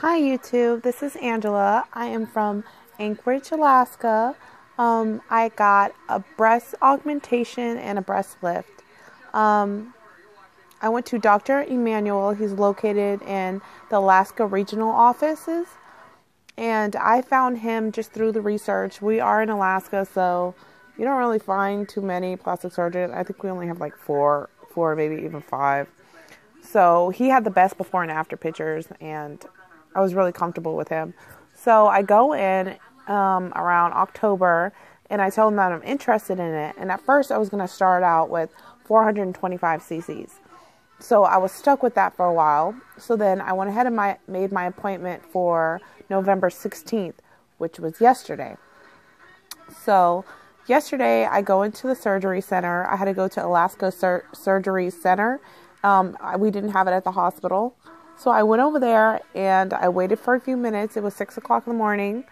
Hi YouTube, this is Angela. I am from Anchorage, Alaska. I got a breast augmentation and a breast lift. I went to Dr. Emmanuel. He's located in the Alaska regional offices. And I found him just through the research. We are in Alaska, so you don't really find too many plastic surgeons. I think we only have like four, maybe even five. So he had the best before and after pictures, and I was really comfortable with him. So I go in around October, and I told him that I'm interested in it. And at first, I was going to start out with 425 cc's. So I was stuck with that for a while. So then I went ahead and made my appointment for November 16th, which was yesterday. So yesterday, I go into the surgery center. I had to go to Alaska Surgery Center. We didn't have it at the hospital. So I went over there and I waited for a few minutes. It was 6 o'clock in the morning.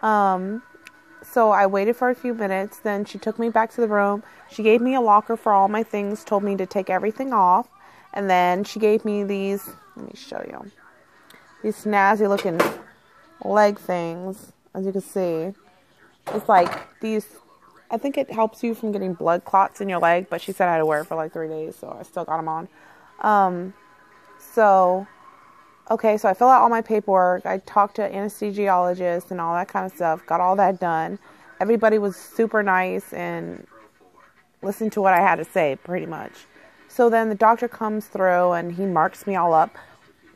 So I waited for a few minutes. Then she took me back to the room. She gave me a locker for all my things, told me to take everything off. And then she gave me these, let me show you, these snazzy looking leg things, as you can see. It's like these, I think it helps you from getting blood clots in your leg, but she said I had to wear it for like 3 days, so I still got them on. Okay, so I fill out all my paperwork. I talked to anesthesiologists and all that kind of stuff. Got all that done. Everybody was super nice and listened to what I had to say, pretty much. So then the doctor comes through and he marks me all up,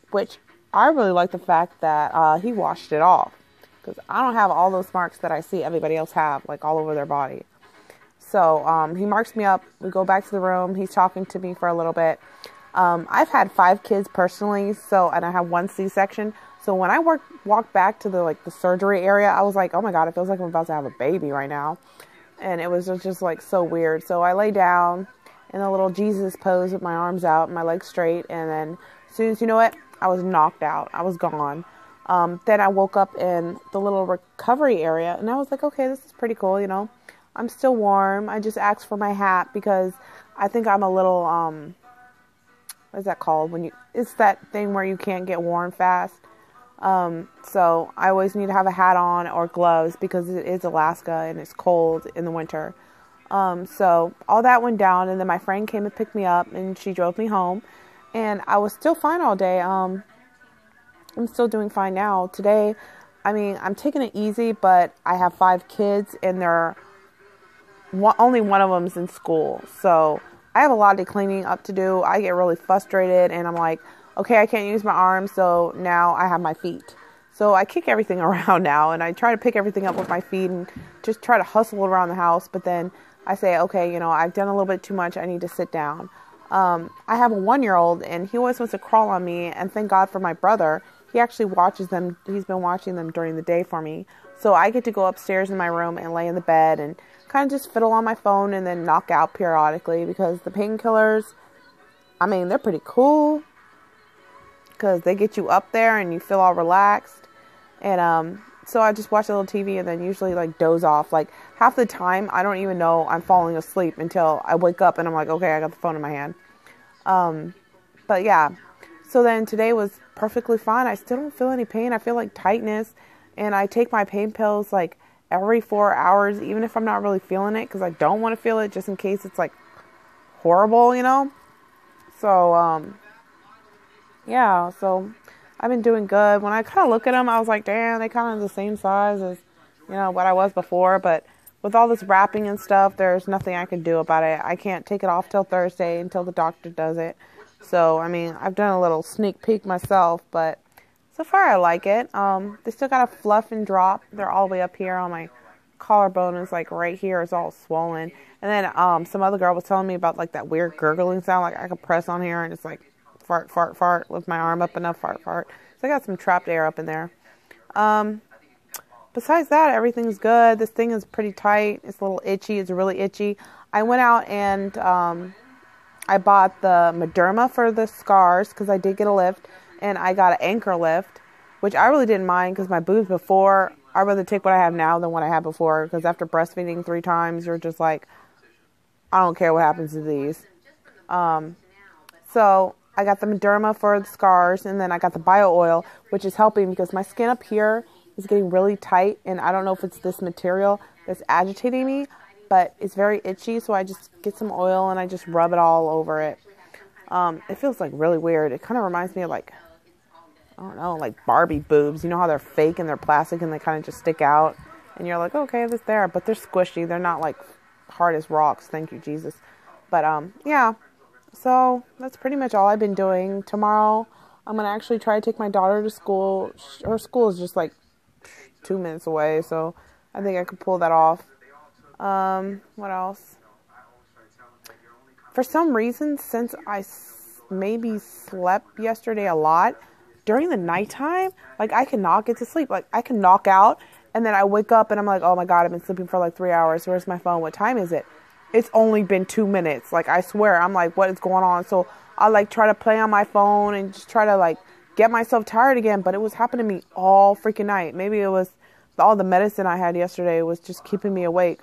which I really like the fact that he washed it off. Because I don't have all those marks that I see everybody else have, like all over their body. So he marks me up. We go back to the room. He's talking to me for a little bit. I've had 5 kids personally, and I have 1 C-section. So when I walked back to the surgery area, I was like, oh my God, it feels like I'm about to have a baby right now. And it was just like so weird. So I lay down in a little Jesus pose with my arms out and my legs straight. And then as soon as you know it, I was knocked out. I was gone. Then I woke up in the little recovery area and I was like, okay, this is pretty cool. You know, I'm still warm. I just asked for my hat because I think I'm a little, what is that called? It's that thing where you can't get warm fast. So I always need to have a hat on or gloves because it is Alaska and it's cold in the winter. So all that went down, and then my friend came and picked me up and she drove me home, and I was still fine all day. I'm still doing fine now. Today, I'm taking it easy, but I have 5 kids and only one of them's in school. So I have a lot of cleaning up to do. I get really frustrated and I'm like, okay, I can't use my arms, so now I have my feet. So I kick everything around now and I try to pick everything up with my feet and just try to hustle around the house. But then I say, okay, I've done a little bit too much. I need to sit down. I have a 1-year-old and he always wants to crawl on me, and thank God for my brother. He actually watches them. He's been watching them during the day for me. So I get to go upstairs in my room and lay in the bed and kind of just fiddle on my phone and then knock out periodically, because the painkillers, they're pretty cool because they get you up there and you feel all relaxed. And so I just watch a little TV and then usually doze off. Like half the time I don't even know I'm falling asleep until I wake up and I'm like, okay, I got the phone in my hand. But yeah, so then today was perfectly fine. I still don't feel any pain. I feel like tightness, and I take my pain pills every 4 hours, even if I'm not really feeling it, because I don't want to feel it just in case it's horrible, So, yeah, so I've been doing good. When I kind of look at them, I was like, damn, they kind of the same size as, what I was before. But with all this wrapping and stuff, there's nothing I can do about it. I can't take it off till Thursday until the doctor does it. So, I've done a little sneak peek myself, but so far I like it. They still got a fluff and drop. They're all the way up here on my collarbone. It's right here. It's all swollen. And then some other girl was telling me about that weird gurgling sound. I could press on here and it's fart, fart, fart. Lift my arm up enough, fart, fart. So I got some trapped air up in there. Besides that, everything's good. This thing is pretty tight. It's a little itchy. It's really itchy. I went out and I bought the Mederma for the scars because I did get a lift. And I got an anchor lift, which I really didn't mind because my boobs before, I'd rather take what I have now than what I had before. Because after breastfeeding 3 times, you're just like, I don't care what happens to these. So I got the Mederma for the scars, and then I got the bio oil, which is helping because my skin up here is getting really tight, and I don't know if it's this material that's agitating me, but it's very itchy, so I just get some oil and I just rub it all over it. It feels like really weird. It kind of reminds me of like, I don't know, like Barbie boobs. You know how they're fake and they're plastic and they kind of just stick out, and you're like, okay, that's there, but they're squishy. They're not like hard as rocks. Thank you, Jesus. But yeah. So that's pretty much all I've been doing. Tomorrow, I'm going to actually try to take my daughter to school. Her school is just like 2 minutes away, so I think I could pull that off. What else? For some reason, since I maybe slept yesterday a lot, during the nighttime, like I cannot get to sleep. Like I can knock out, and then I wake up and I'm like, oh my God, I've been sleeping for like 3 hours. Where's my phone? What time is it? It's only been 2 minutes. Like, I swear, I'm like, what is going on? So I like try to play on my phone and just try to like get myself tired again. But it was happening to me all freaking night. Maybe it was all the medicine I had yesterday was just keeping me awake.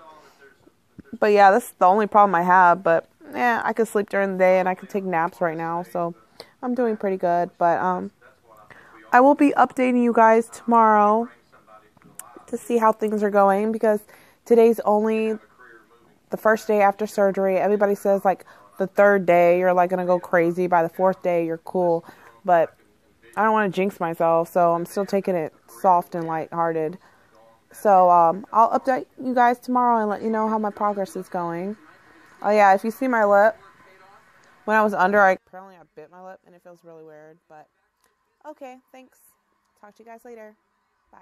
But yeah, that's the only problem I have. But yeah, I could sleep during the day and I could take naps right now. So I'm doing pretty good. But I will be updating you guys tomorrow to see how things are going, because today's only the first day after surgery. Everybody says like the third day you're like gonna go crazy. By the fourth day you're cool, but I don't want to jinx myself, so I'm still taking it soft and lighthearted. So I'll update you guys tomorrow and let you know how my progress is going. Oh yeah, if you see my lip, when I was under, I bit my lip and it feels really weird. But okay, thanks. Talk to you guys later. Bye.